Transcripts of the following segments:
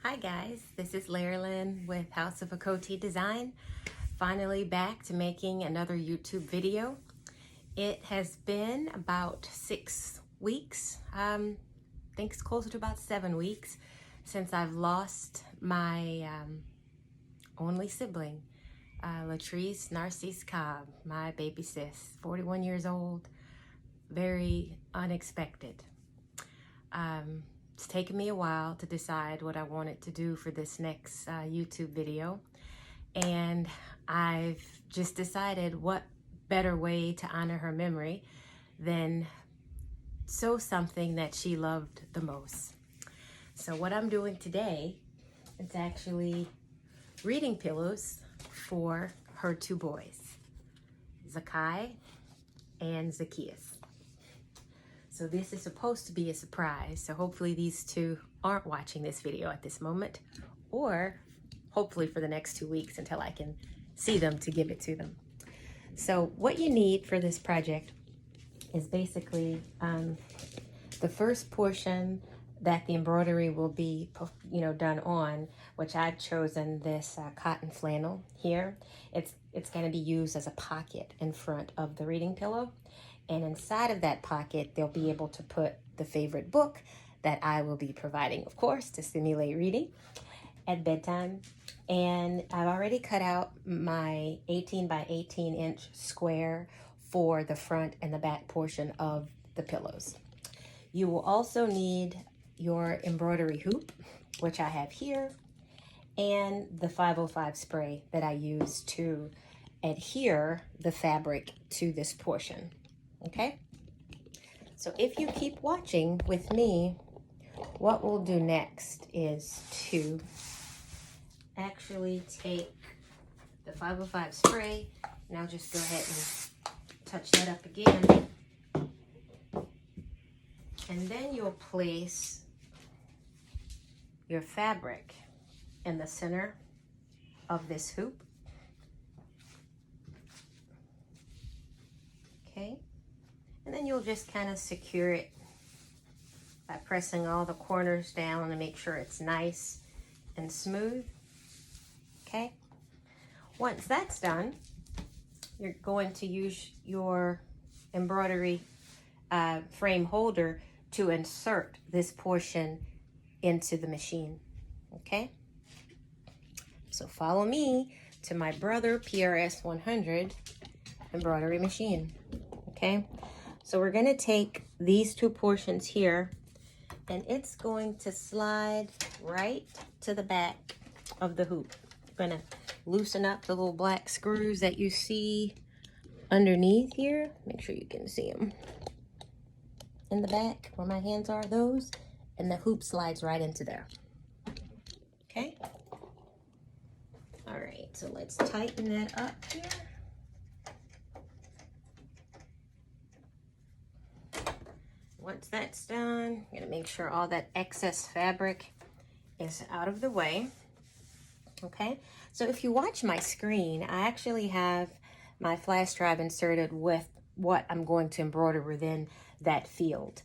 Hi guys, this is Larilyn with House of Akoti Design. Finally back to making another YouTube video. It has been about 6 weeks, I think it's closer to about 7 weeks since I've lost my only sibling, Latrice Narcisse Cobb, my baby sis, 41 years old, very unexpected. It's taken me a while to decide what I wanted to do for this next YouTube video, and I've just decided what better way to honor her memory than sew something that she loved the most. So what I'm doing today is actually reading pillows for her two boys, Zakai and Zacchaeus. So this is supposed to be a surprise. So hopefully these two aren't watching this video at this moment, or hopefully for the next 2 weeks until I can see them to give it to them. So what you need for this project is basically the first portion that the embroidery will be, done on, which I've chosen this cotton flannel here. It's going to be used as a pocket in front of the reading pillow. And inside of that pocket, they'll be able to put the favorite book that I will be providing, of course, to stimulate reading at bedtime. And I've already cut out my 18 by 18 inch square for the front and the back portion of the pillows. You will also need your embroidery hoop, which I have here, and the 505 spray that I use to adhere the fabric to this portion. Okay, so if you keep watching with me, what we'll do next is to actually take the 505 spray, and I'll just go ahead and touch that up again, and then you'll place your fabric in the center of this hoop. Okay. And then you'll just kind of secure it by pressing all the corners down and make sure it's nice and smooth. Okay. Once that's done, you're going to use your embroidery frame holder to insert this portion into the machine. Okay. So follow me to my Brother PRS 100 embroidery machine. Okay. So we're going to take these two portions here, and it's going to slide right to the back of the hoop. I'm going to loosen up the little black screws that you see underneath here. Make sure you can see them. In the back where my hands are, those, and the hoop slides right into there. Okay? All right, so let's tighten that up here. Once that's done, I'm gonna make sure all that excess fabric is out of the way. Okay, so if you watch my screen, I actually have my flash drive inserted with what I'm going to embroider within that field.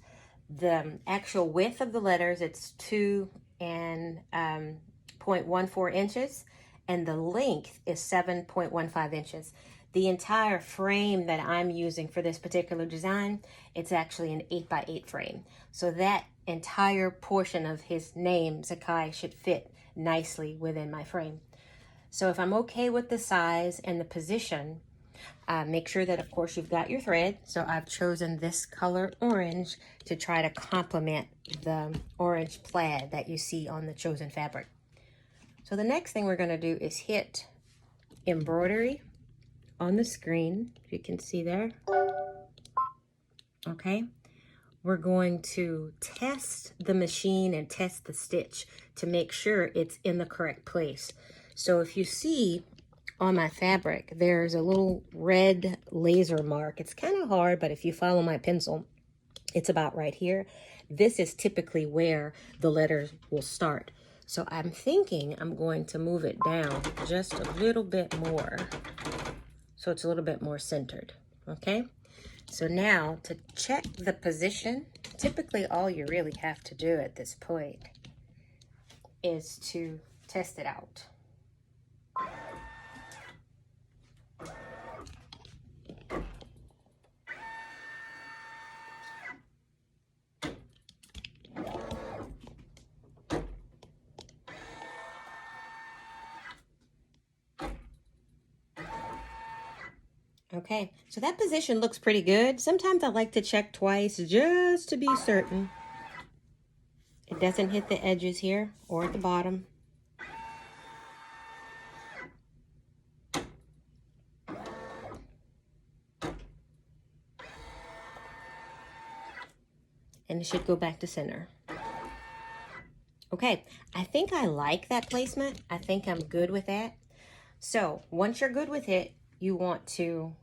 The actual width of the letters, it's 2 and 0.14 inches, and the length is 7.15 inches. The entire frame that I'm using for this particular design, it's actually an 8x8 frame. So that entire portion of his name, Zakai, should fit nicely within my frame. So if I'm okay with the size and the position, make sure that, of course, you've got your thread. So I've chosen this color orange to try to complement the orange plaid that you see on the chosen fabric. So the next thing we're going to do is hit embroidery on the screen, if you can see there. Okay, we're going to test the machine and test the stitch to make sure it's in the correct place. So if you see on my fabric, there's a little red laser mark. It's kind of hard, but if you follow my pencil, it's about right here. This is typically where the letters will start. So I'm thinking I'm going to move it down just a little bit more, so it's a little bit more centered. Okay, so now to check the position, typically all you really have to do at this point is to test it out. Okay, so that position looks pretty good. Sometimes I like to check twice just to be certain it doesn't hit the edges here or at the bottom. And it should go back to center. Okay, I think I like that placement. I think I'm good with that. So once you're good with it, you want to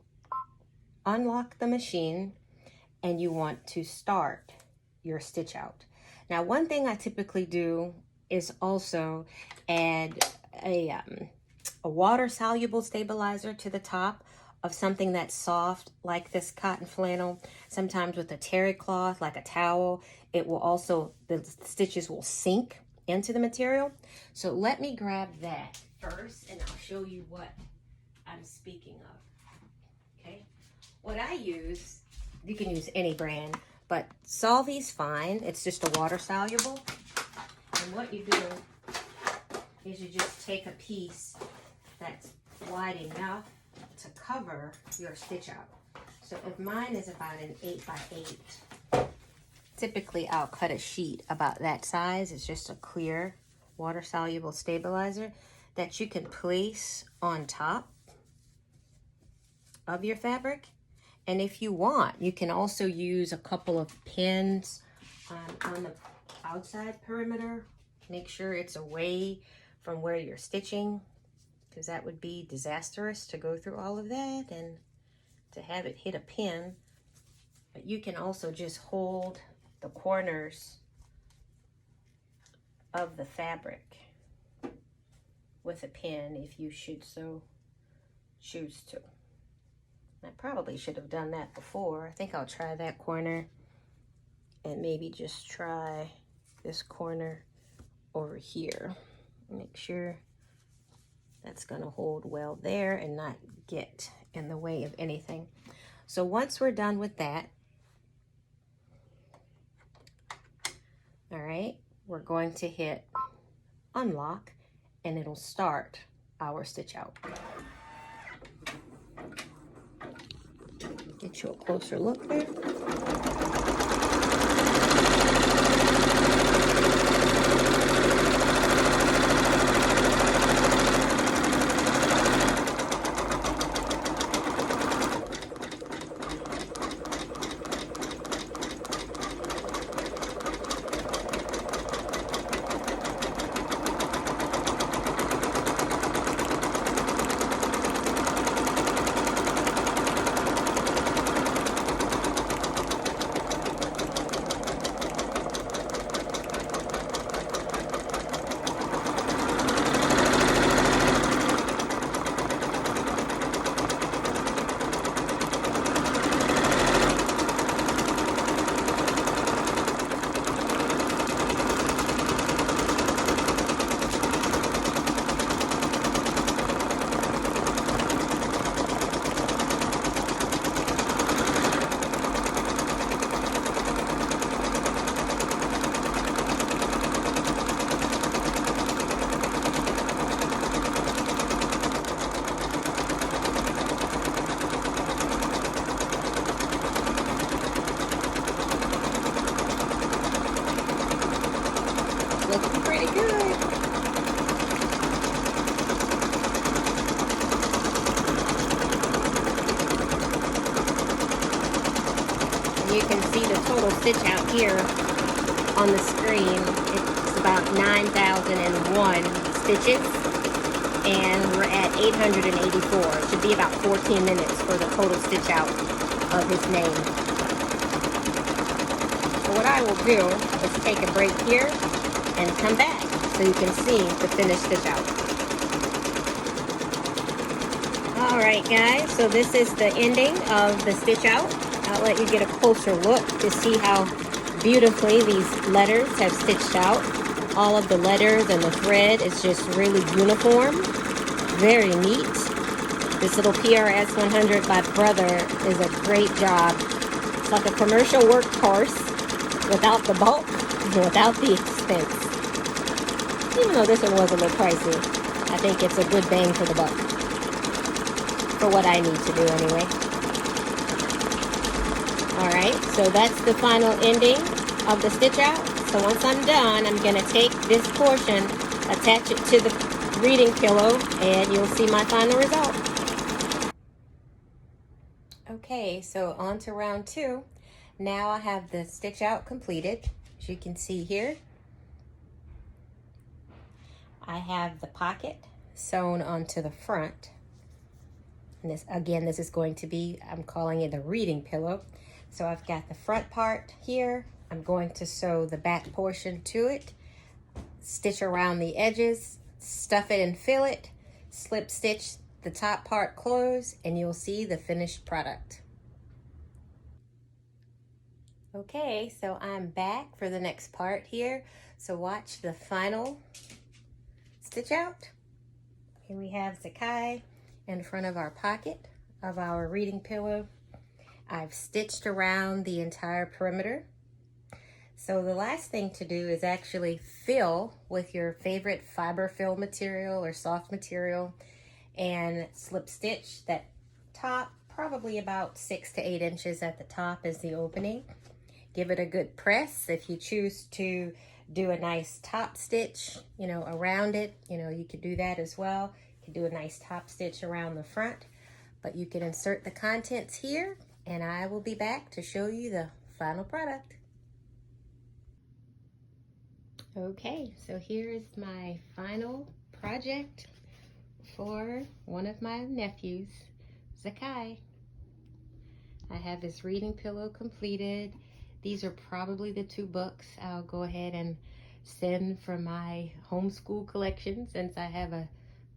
unlock the machine and you want to start your stitch out. Now, one thing I typically do is also add a water soluble stabilizer to the top of something that's soft, like this cotton flannel. Sometimes with a terry cloth, like a towel, it will also, the stitches will sink into the material. So let me grab that first and I'll show you what I'm speaking of. Okay, what I use, you can use any brand, but Solvy's fine. It's just a water soluble. And what you do is you just take a piece that's wide enough to cover your stitch out. So if mine is about an 8x8, typically I'll cut a sheet about that size. It's just a clear water soluble stabilizer that you can place on top of your fabric. And if you want, you can also use a couple of pins on the outside perimeter. Make sure it's away from where you're stitching, because that would be disastrous to go through all of that and to have it hit a pin. But you can also just hold the corners of the fabric with a pin if you should so choose to. I probably should have done that before. I think I'll try that corner and maybe just try this corner over here. Make sure that's gonna hold well there and not get in the way of anything. So once we're done with that, all right, we're going to hit unlock and it'll start our stitch out. Get you a closer look there. Looking pretty good. And you can see the total stitch out here on the screen. It's about 9,001 stitches, and we're at 884. It should be about 14 minutes for the total stitch out of his name. So what I will do is take a break here and come back so you can see the finished stitch out. All right, guys, so this is the ending of the stitch out. I'll let you get a closer look to see how beautifully these letters have stitched out. All of the letters and the thread is just really uniform. Very neat. This little PRS 100 by Brother is a great job. It's like a commercial workhorse without the bulk and without the expense. Even though this one was a little pricey, I think it's a good bang for the buck. For what I need to do anyway. Alright, so that's the final ending of the stitch out. So once I'm done, I'm going to take this portion, attach it to the reading pillow, and you'll see my final result. Okay, so on to round 2. Now I have the stitch out completed. As you can see here, I have the pocket sewn onto the front. And this, again, this is going to be, I'm calling it a reading pillow. So I've got the front part here. I'm going to sew the back portion to it, stitch around the edges, stuff it and fill it, slip stitch the top part close, and you'll see the finished product. Okay, so I'm back for the next part here. So watch the final stitch out. Here we have Zakai in front of our pocket of our reading pillow. I've stitched around the entire perimeter. So the last thing to do is actually fill with your favorite fiber fill material or soft material and slip stitch that top, probably about 6 to 8 inches at the top is the opening. Give it a good press. If you choose to do a nice top stitch, you know, around it, you know, you could do that as well. You could do a nice top stitch around the front, but you can insert the contents here, and I will be back to show you the final product. Okay, so here is my final project for one of my nephews, Zakai. I have this reading pillow completed. These are probably the 2 books I'll go ahead and send from my homeschool collection, since I have a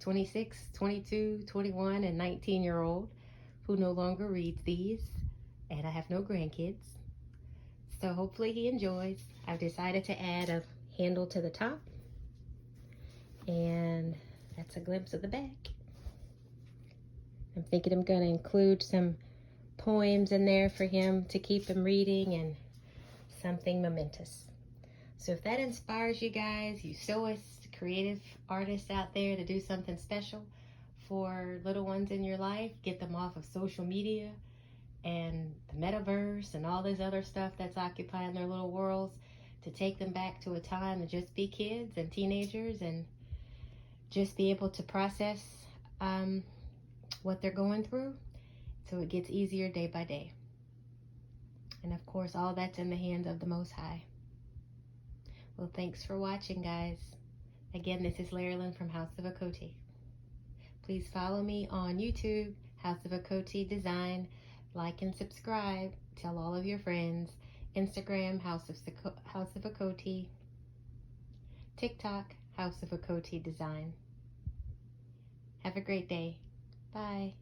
26, 22, 21, and 19-year-old who no longer reads these, and I have no grandkids. So hopefully he enjoys. I've decided to add a handle to the top, and that's a glimpse of the back. I'm thinking I'm going to include some poems in there for him to keep him reading and something momentous. So if that inspires you guys, you sewists, creative artists out there, to do something special for little ones in your life, get them off of social media and the metaverse and all this other stuff that's occupying their little worlds, to take them back to a time to just be kids and teenagers and just be able to process what they're going through, so it gets easier day by day. And of course, all that's in the hands of the Most High. Well, thanks for watching, guys. Again, this is Laralyn from House of Akoti. Please follow me on YouTube, House of Akoti Design. Like and subscribe. Tell all of your friends. Instagram, House of Akoti. TikTok, House of Akoti Design. Have a great day. Bye.